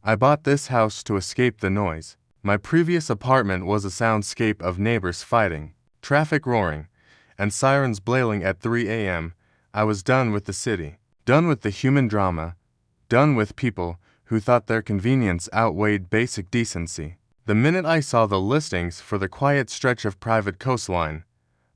I bought this house to escape the noise. My previous apartment was a soundscape of neighbors fighting, traffic roaring, and sirens blailing at 3 a.m. I was done with the city, done with the human drama, done with people who thought their convenience outweighed basic decency. The minute I saw the listings for the quiet stretch of private coastline,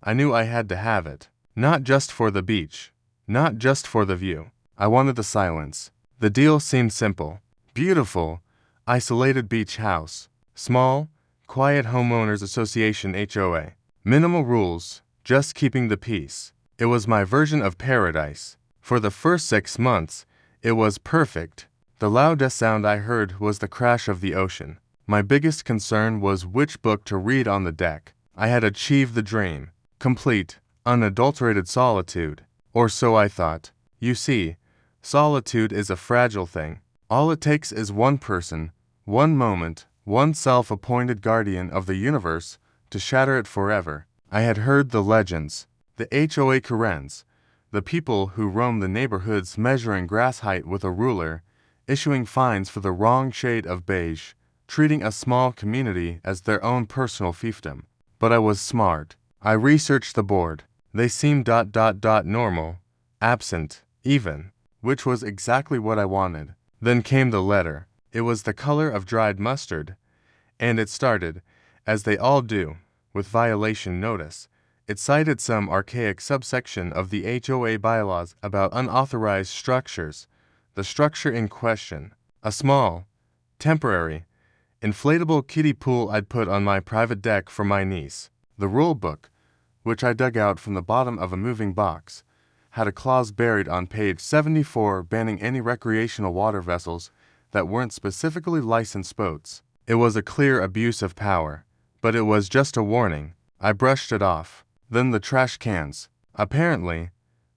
I knew I had to have it. Not just for the beach, not just for the view. I wanted the silence. The deal seemed simple. Beautiful, isolated beach house. Small, quiet homeowners association HOA. Minimal rules, just keeping the peace. It was my version of paradise. For the first 6 months, it was perfect. The loudest sound I heard was the crash of the ocean. My biggest concern was which book to read on the deck. I had achieved the dream. Complete, unadulterated solitude. Or so I thought. You see, solitude is a fragile thing. All it takes is one person, one moment, one self-appointed guardian of the universe to shatter it forever. I had heard the legends, the HOA Karens, the people who roam the neighborhoods measuring grass height with a ruler, issuing fines for the wrong shade of beige, treating a small community as their own personal fiefdom. But I was smart. I researched the board. They seemed normal, absent, even, which was exactly what I wanted. Then came the letter. It was the color of dried mustard, and it started, as they all do, with violation notice. It cited some archaic subsection of the HOA bylaws about unauthorized structures. The structure in question, a small, temporary, inflatable kiddie pool I'd put on my private deck for my niece. The rule book, which I dug out from the bottom of a moving box, had a clause buried on page 74 banning any recreational water vessels that weren't specifically licensed boats. It was a clear abuse of power, but it was just a warning. I brushed it off. Then the trash cans. Apparently,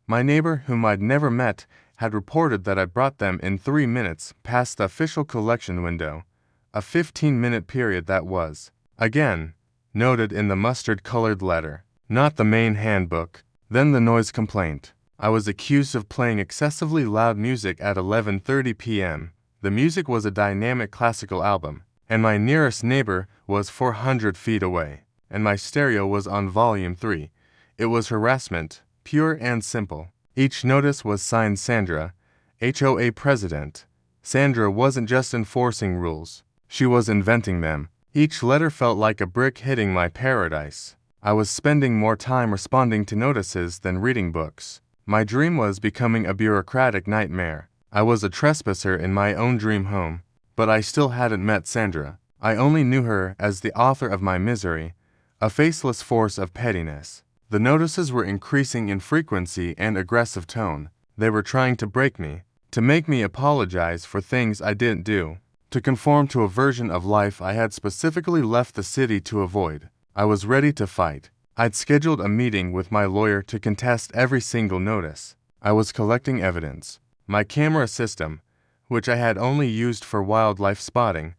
my neighbor whom I'd never met had reported that I brought them in 3 minutes past the official collection window, a 15-minute period that was. Again, noted in the mustard-colored letter, not the main handbook. Then the noise complaint. I was accused of playing excessively loud music at 11:30 p.m. The music was a dynamic classical album, and my nearest neighbor was 400 feet away, and my stereo was on volume 3. It was harassment, pure and simple. Each notice was signed Sandra, HOA President. Sandra wasn't just enforcing rules, she was inventing them. Each letter felt like a brick hitting my paradise. I was spending more time responding to notices than reading books. My dream was becoming a bureaucratic nightmare. I was a trespasser in my own dream home, but I still hadn't met Sandra. I only knew her as the author of my misery, a faceless force of pettiness. The notices were increasing in frequency and aggressive tone. They were trying to break me, to make me apologize for things I didn't do, to conform to a version of life I had specifically left the city to avoid. I was ready to fight. I'd scheduled a meeting with my lawyer to contest every single notice. I was collecting evidence. My camera system, which I had only used for wildlife spotting,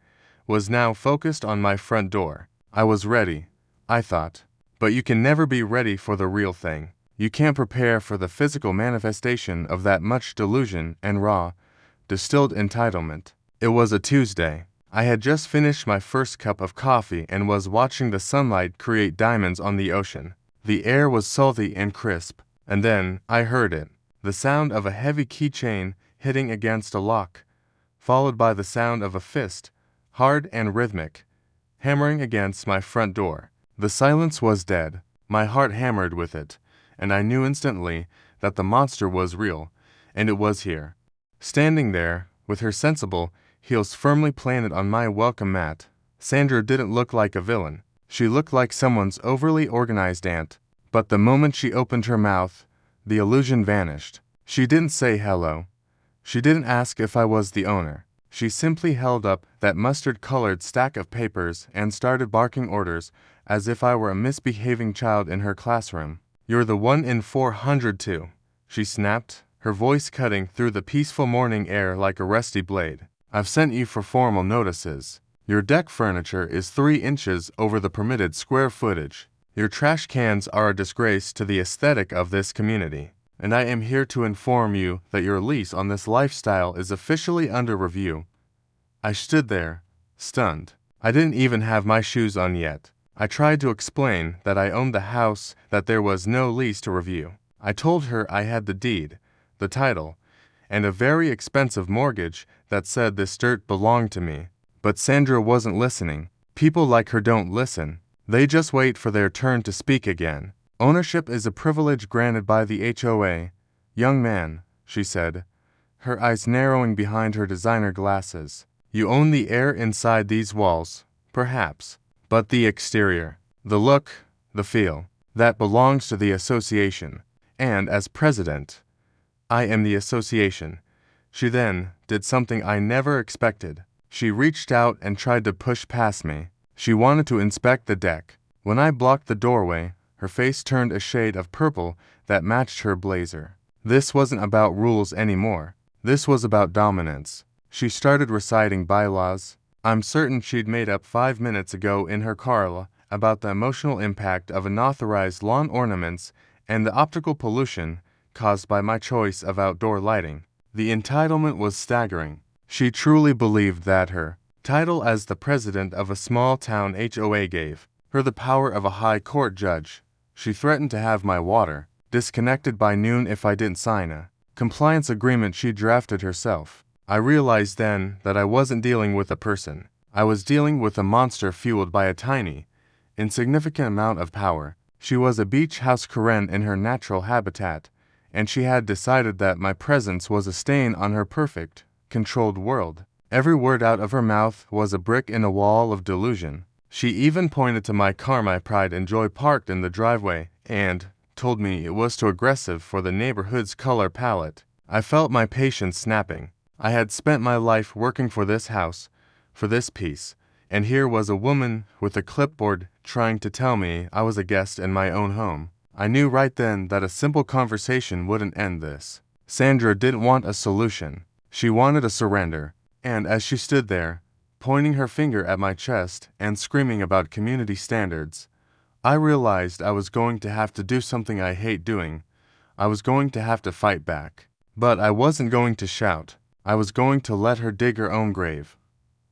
was now focused on my front door. I was ready, I thought. But you can never be ready for the real thing. You can't prepare for the physical manifestation of that much delusion and raw, distilled entitlement. It was a Tuesday. I had just finished my first cup of coffee and was watching the sunlight create diamonds on the ocean. The air was salty and crisp, and then I heard it. The sound of a heavy keychain hitting against a lock, followed by the sound of a fist, hard and rhythmic, hammering against my front door. The silence was dead. My heart hammered with it, and I knew instantly that the monster was real, and it was here. Standing there, with her sensible heels firmly planted on my welcome mat, Sandra didn't look like a villain. She looked like someone's overly organized aunt. But the moment she opened her mouth, the illusion vanished. She didn't say hello. She didn't ask if I was the owner. She simply held up that mustard-colored stack of papers and started barking orders as if I were a misbehaving child in her classroom. "You're the 1 in 402, she snapped, her voice cutting through the peaceful morning air like a rusty blade. "I've sent you for formal notices. Your deck furniture is 3 inches over the permitted square footage. Your trash cans are a disgrace to the aesthetic of this community. And I am here to inform you that your lease on this lifestyle is officially under review. I stood there, stunned. I didn't even have my shoes on yet. I tried to explain that I owned the house, that there was no lease to review. I told her I had the deed, the title, and a very expensive mortgage that said this dirt belonged to me. But Sandra wasn't listening. People like her don't listen. They just wait for their turn to speak again. Ownership is a privilege granted by the HOA. Young man, she said, her eyes narrowing behind her designer glasses. You own the air inside these walls, perhaps, but the exterior, the look, the feel, that belongs to the association. And as president, I am the association. She then did something I never expected. She reached out and tried to push past me. She wanted to inspect the deck. When I blocked the doorway, her face turned a shade of purple that matched her blazer. This wasn't about rules anymore. This was about dominance. She started reciting bylaws. I'm certain she'd made up 5 minutes ago in her car about the emotional impact of unauthorized lawn ornaments and the optical pollution caused by my choice of outdoor lighting. The entitlement was staggering. She truly believed that her title as the president of a small-town HOA gave her the power of a high court judge. She threatened to have my water disconnected by noon if I didn't sign a compliance agreement she drafted herself. I realized then that I wasn't dealing with a person. I was dealing with a monster fueled by a tiny, insignificant amount of power. She was a beach house Karen in her natural habitat, and she had decided that my presence was a stain on her perfect, controlled world. Every word out of her mouth was a brick in a wall of delusion. She even pointed to my car my pride and joy parked in the driveway and told me it was too aggressive for the neighborhood's color palette. I felt my patience snapping. I had spent my life working for this house, for this piece, and here was a woman with a clipboard trying to tell me I was a guest in my own home. I knew right then that a simple conversation wouldn't end this. Sandra didn't want a solution. She wanted a surrender, and as she stood there, pointing her finger at my chest and screaming about community standards, I realized I was going to have to do something I hate doing. I was going to have to fight back. But I wasn't going to shout. I was going to let her dig her own grave,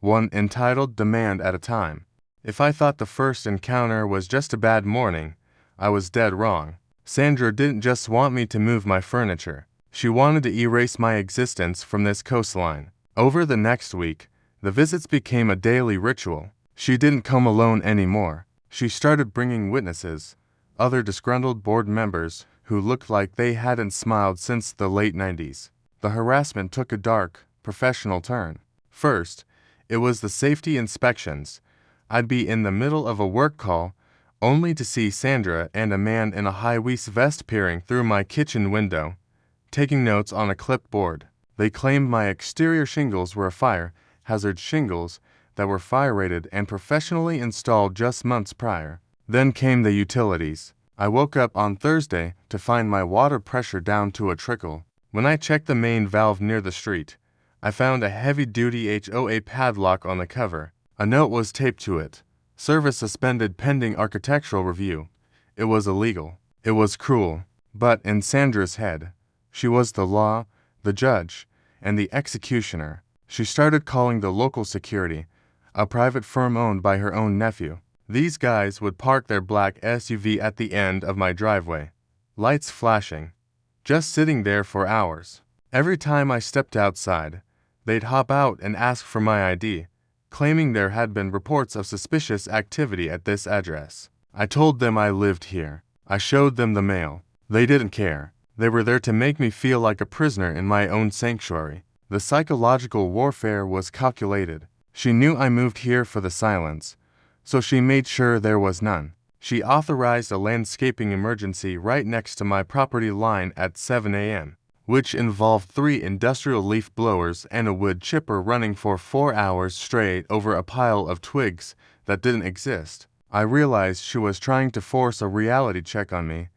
one entitled demand at a time. If I thought the first encounter was just a bad morning, I was dead wrong. Sandra didn't just want me to move my furniture. She wanted to erase my existence from this coastline. Over the next week, the visits became a daily ritual. She didn't come alone anymore. She started bringing witnesses, other disgruntled board members who looked like they hadn't smiled since the late 90s. The harassment took a dark, professional turn. First, it was the safety inspections. I'd be in the middle of a work call, only to see Sandra and a man in a high-waist vest peering through my kitchen window, taking notes on a clipboard. They claimed my exterior shingles were fire hazard shingles that were fire-rated and professionally installed just months prior. Then came the utilities. I woke up on Thursday to find my water pressure down to a trickle. When I checked the main valve near the street, I found a heavy-duty HOA padlock on the cover. A note was taped to it. Service suspended pending architectural review. It was illegal. It was cruel. But in Sandra's head, she was the law, the judge, and the executioner. She started calling the local security, a private firm owned by her own nephew. These guys would park their black SUV at the end of my driveway, lights flashing, just sitting there for hours. Every time I stepped outside, they'd hop out and ask for my ID, claiming there had been reports of suspicious activity at this address. I told them I lived here. I showed them the mail. They didn't care. They were there to make me feel like a prisoner in my own sanctuary. The psychological warfare was calculated. She knew I moved here for the silence, so she made sure there was none. She authorized a landscaping emergency right next to my property line at 7 a.m., which involved 3 industrial leaf blowers and a wood chipper running for 4 hours straight over a pile of twigs that didn't exist. I realized she was trying to force a reality check on me,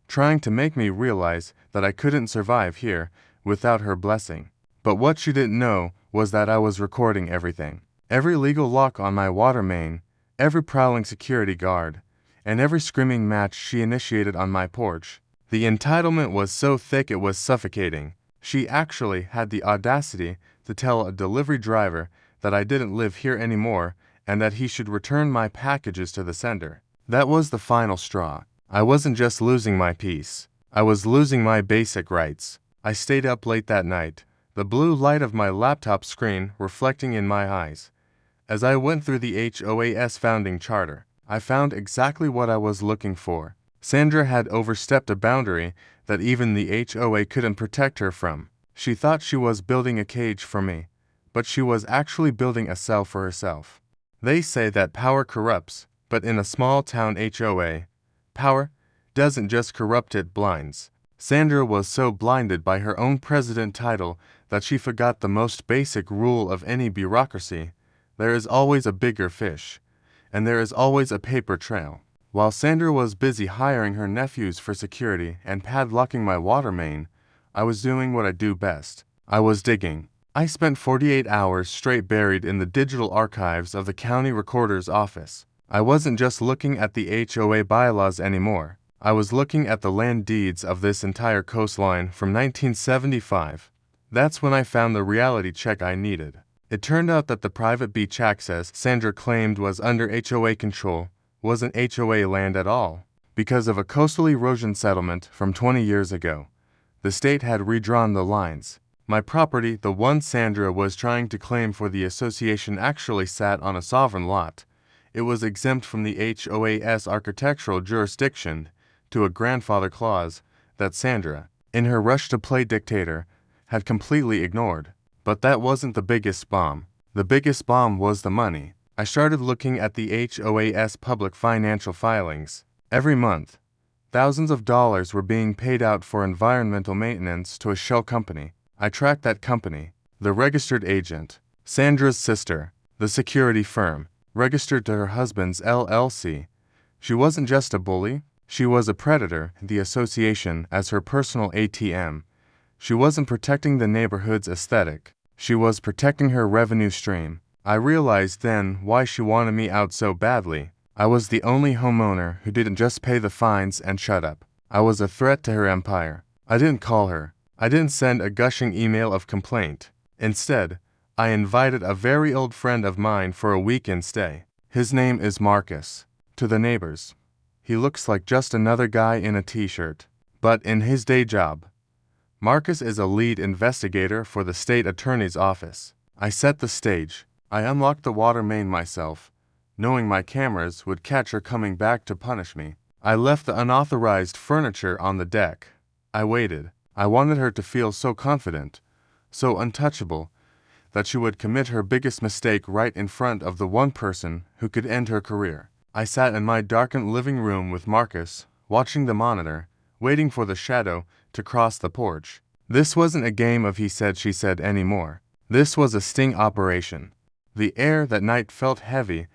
trying to make me realize that I couldn't survive here without her blessing. But what she didn't know was that I was recording everything. Every legal lock on my water main, every prowling security guard, and every screaming match she initiated on my porch. The entitlement was so thick it was suffocating. She actually had the audacity to tell a delivery driver that I didn't live here anymore, and that he should return my packages to the sender. That was the final straw. I wasn't just losing my peace. I was losing my basic rights. I stayed up late that night, the blue light of my laptop screen reflecting in my eyes. As I went through the HOA's founding charter, I found exactly what I was looking for. Sandra had overstepped a boundary that even the HOA couldn't protect her from. She thought she was building a cage for me, but she was actually building a cell for herself. They say that power corrupts, but in a small-town HOA, power doesn't just corrupt, it blinds. Sandra was so blinded by her own president title that she forgot the most basic rule of any bureaucracy: there is always a bigger fish, and there is always a paper trail. While Sandra was busy hiring her nephews for security and padlocking my water main, I was doing what I do best. I was digging. I spent 48 hours straight buried in the digital archives of the county recorder's office. I wasn't just looking at the HOA bylaws anymore. I was looking at the land deeds of this entire coastline from 1975. That's when I found the reality check I needed. It turned out that the private beach access Sandra claimed was under HOA control wasn't HOA land at all. Because of a coastal erosion settlement from 20 years ago, the state had redrawn the lines. My property, the one Sandra was trying to claim for the association, actually sat on a sovereign lot. It was exempt from the HOA's architectural jurisdiction to a grandfather clause that Sandra, in her rush to play dictator, had completely ignored. But that wasn't the biggest bomb. The biggest bomb was the money. I started looking at the HOA's public financial filings. Every month, thousands of dollars were being paid out for environmental maintenance to a shell company. I tracked that company, the registered agent, Sandra's sister, the security firm, registered to her husband's LLC. She wasn't just a bully, she was a predator, the association as her personal ATM. She wasn't protecting the neighborhood's aesthetic. She was protecting her revenue stream. I realized then why she wanted me out so badly. I was the only homeowner who didn't just pay the fines and shut up. I was a threat to her empire. I didn't call her. I didn't send a gushing email of complaint. Instead, I invited a very old friend of mine for a weekend stay. His name is Marcus. To the neighbors, he looks like just another guy in a t-shirt. But in his day job, Marcus is a lead investigator for the state attorney's office. I set the stage. I unlocked the water main myself, knowing my cameras would catch her coming back to punish me. I left the unauthorized furniture on the deck. I waited. I wanted her to feel so confident, so untouchable, that she would commit her biggest mistake right in front of the one person who could end her career. I sat in my darkened living room with Marcus, watching the monitor, waiting for the shadow to cross the porch. This wasn't a game of he said she said anymore. This was a sting operation. The air that night felt heavy,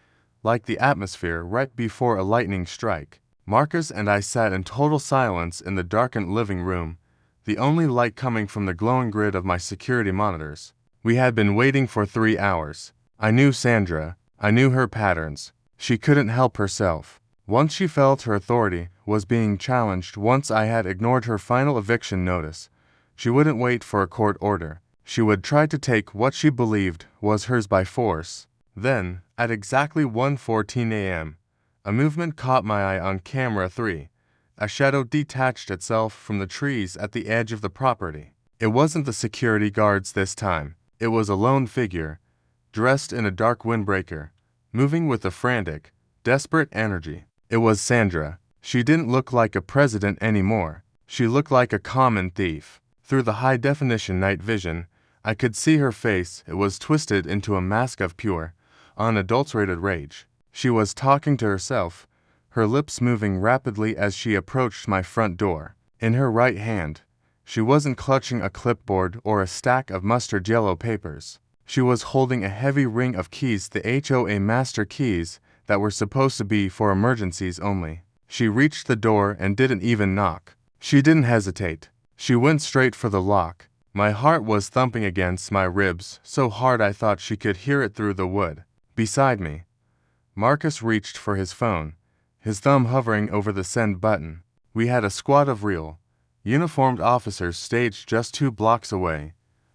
like the atmosphere right before a lightning strike. Marcus and I sat in total silence in the darkened living room, the only light coming from the glowing grid of my security monitors. We had been waiting for 3 hours. I knew Sandra. I knew her patterns. She couldn't help herself. Once she felt her authority was being challenged, once I had ignored her final eviction notice, she wouldn't wait for a court order. She would try to take what she believed was hers by force. Then, at exactly 1:14 a.m., a movement caught my eye on camera 3. A shadow detached itself from the trees at the edge of the property. It wasn't the security guards this time. It was a lone figure, dressed in a dark windbreaker, moving with a frantic, desperate energy. It was Sandra. She didn't look like a president anymore. She looked like a common thief. Through the high-definition night vision, I could see her face. It was twisted into a mask of pure, unadulterated rage. She was talking to herself, her lips moving rapidly as she approached my front door. In her right hand, she wasn't clutching a clipboard or a stack of mustard yellow papers. She was holding a heavy ring of keys, the HOA master keys that were supposed to be for emergencies only. She reached the door and didn't even knock. She didn't hesitate. She went straight for the lock. My heart was thumping against my ribs so hard I thought she could hear it through the wood. Beside me, Marcus reached for his phone, his thumb hovering over the send button. We had a squad of real, uniformed officers staged just 2 blocks away,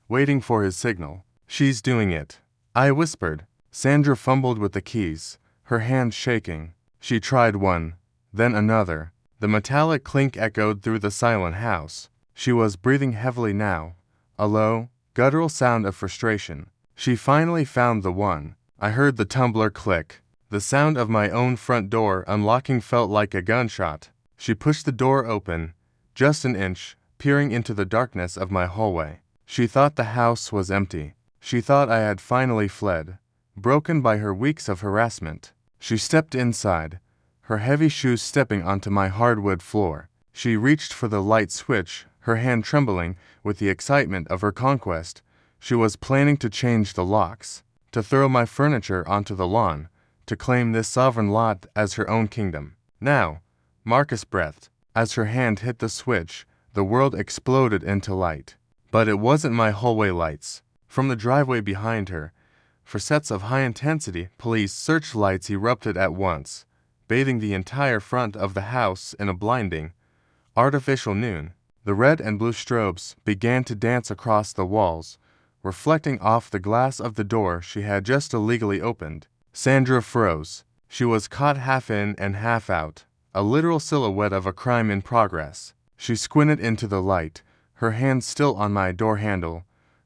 waiting for his signal. She's doing it. I whispered. Sandra fumbled with the keys, her hand shaking. She tried one, then another. The metallic clink echoed through the silent house. She was breathing heavily now, a low, guttural sound of frustration. She finally found the one. I heard the tumbler click. The sound of my own front door unlocking felt like a gunshot. She pushed the door open, just an inch, peering into the darkness of my hallway. She thought the house was empty. She thought I had finally fled, broken by her weeks of harassment. She stepped inside, her heavy shoes stepping onto my hardwood floor. She reached for the light switch, her hand trembling with the excitement of her conquest. She was planning to change the locks, to throw my furniture onto the lawn, to claim this sovereign lot as her own kingdom. Now, Marcus breathed. As her hand hit the switch, the world exploded into light. But it wasn't my hallway lights. From the driveway behind her, for sets of high-intensity police searchlights erupted at once, bathing the entire front of the house in a blinding, artificial noon. The red and blue strobes began to dance across the walls, reflecting off the glass of the door she had just illegally opened. Sandra froze. She was caught half in and half out, a literal silhouette of a crime in progress. She squinted into the light, her hand still on my door handle,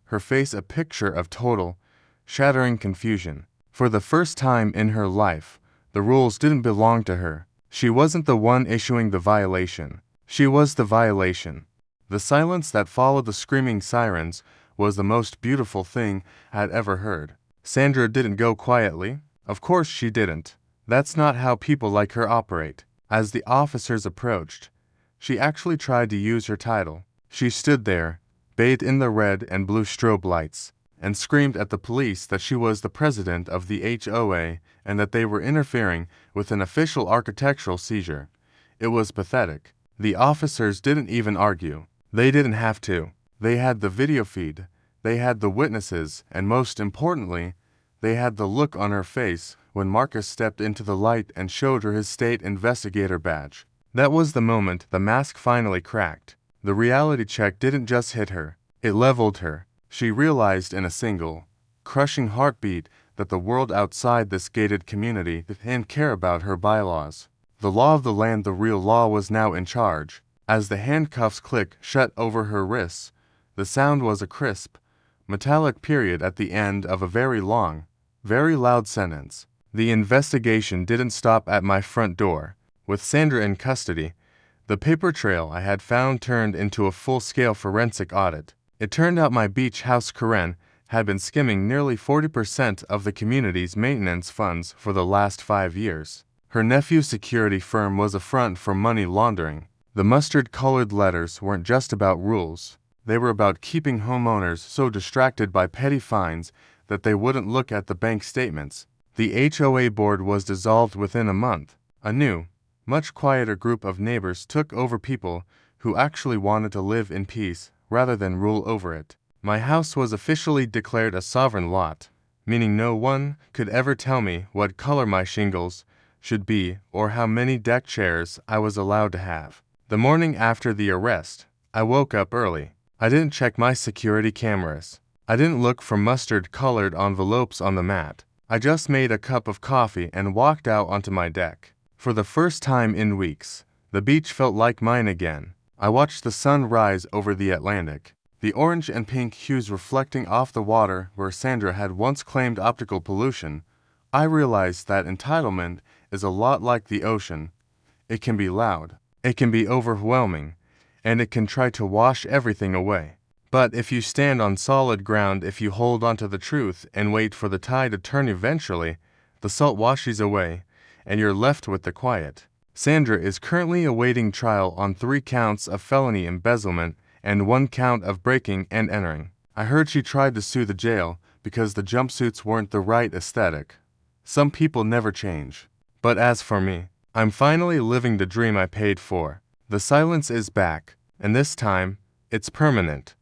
her face a picture of total, shattering confusion. For the first time in her life, the rules didn't belong to her. She wasn't the one issuing the violation. She was the violation. The silence that followed the screaming sirens was the most beautiful thing I'd ever heard. Sandra didn't go quietly. Of course she didn't. That's not how people like her operate. As the officers approached, she actually tried to use her title. She stood there, bathed in the red and blue strobe lights, and screamed at the police that she was the president of the HOA and that they were interfering with an official architectural seizure. It was pathetic. The officers didn't even argue. They didn't have to. They had the video feed, they had the witnesses, and most importantly, they had the look on her face when Marcus stepped into the light and showed her his state investigator badge. That was the moment the mask finally cracked. The reality check didn't just hit her, it leveled her. She realized in a single, crushing heartbeat that the world outside this gated community didn't care about her bylaws. The law of the land, the real law, was now in charge. As the handcuffs clicked shut over her wrists, the sound was a crisp, metallic period at the end of a very long, very loud sentence. The investigation didn't stop at my front door. With Sandra in custody, the paper trail I had found turned into a full-scale forensic audit. It turned out my beach house Karen had been skimming nearly 40% of the community's maintenance funds for the last 5 years. Her nephew's security firm was a front for money laundering. The mustard-colored letters weren't just about rules. They were about keeping homeowners so distracted by petty fines that they wouldn't look at the bank statements. The HOA board was dissolved within a month. A new, much quieter group of neighbors took over, people who actually wanted to live in peace rather than rule over it. My house was officially declared a sovereign lot, meaning no one could ever tell me what color my shingles should be or how many deck chairs I was allowed to have. The morning after the arrest, I woke up early. I didn't check my security cameras. I didn't look for mustard-colored envelopes on the mat. I just made a cup of coffee and walked out onto my deck. For the first time in weeks, the beach felt like mine again. I watched the sun rise over the Atlantic, the orange and pink hues reflecting off the water where Sandra had once claimed optical pollution. I realized that entitlement is a lot like the ocean. It can be loud, it can be overwhelming, and it can try to wash everything away. But if you stand on solid ground, if you hold onto the truth and wait for the tide to turn, eventually, the salt washes away, and you're left with the quiet. Sandra is currently awaiting trial on 3 counts of felony embezzlement and 1 count of breaking and entering. I heard she tried to sue the jail because the jumpsuits weren't the right aesthetic. Some people never change. But as for me, I'm finally living the dream I paid for. The silence is back, and this time, it's permanent.